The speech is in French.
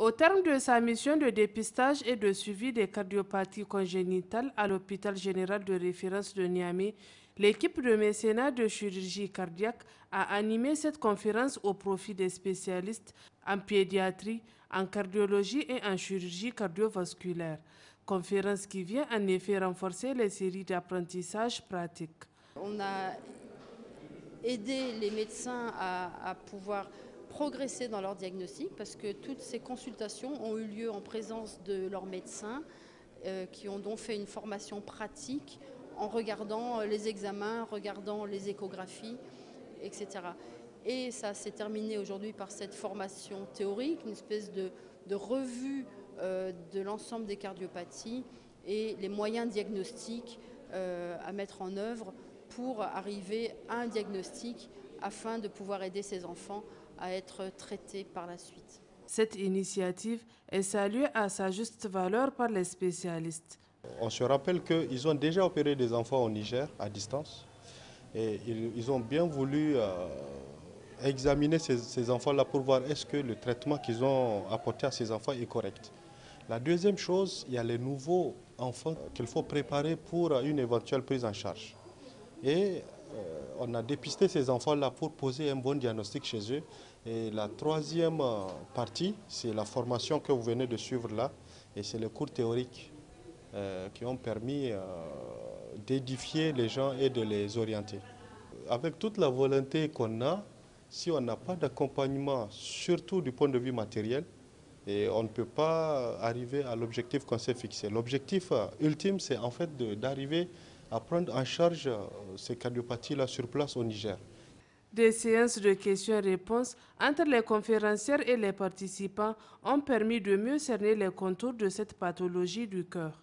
Au terme de sa mission de dépistage et de suivi des cardiopathies congénitales à l'hôpital général de référence de Niamey, l'équipe de mécénat de chirurgie cardiaque a animé cette conférence au profit des spécialistes en pédiatrie, en cardiologie et en chirurgie cardiovasculaire. Conférence qui vient en effet renforcer les séries d'apprentissage pratiques. On a aidé les médecins à pouvoir progresser dans leur diagnostic parce que toutes ces consultations ont eu lieu en présence de leurs médecins qui ont donc fait une formation pratique en regardant les examens, regardant les échographies, etc. Et ça s'est terminé aujourd'hui par cette formation théorique, une espèce de revue de l'ensemble des cardiopathies et les moyens diagnostiques à mettre en œuvre pour arriver à un diagnostic afin de pouvoir aider ces enfants à être traités par la suite. Cette initiative est saluée à sa juste valeur par les spécialistes. On se rappelle qu'ils ont déjà opéré des enfants au Niger à distance et ils ont bien voulu examiner ces enfants-là pour voir est-ce que le traitement qu'ils ont apporté à ces enfants est correct. La deuxième chose, il y a les nouveaux enfants qu'il faut préparer pour une éventuelle prise en charge. Et on a dépisté ces enfants-là pour poser un bon diagnostic chez eux. Et la troisième partie, c'est la formation que vous venez de suivre là. Et c'est les cours théoriques qui ont permis d'édifier les gens et de les orienter. Avec toute la volonté qu'on a, si on n'a pas d'accompagnement, surtout du point de vue matériel, et on ne peut pas arriver à l'objectif qu'on s'est fixé. L'objectif ultime, c'est en fait d'arriver à prendre en charge ces cardiopathies-là sur place au Niger. Des séances de questions-réponses entre les conférencières et les participants ont permis de mieux cerner les contours de cette pathologie du cœur.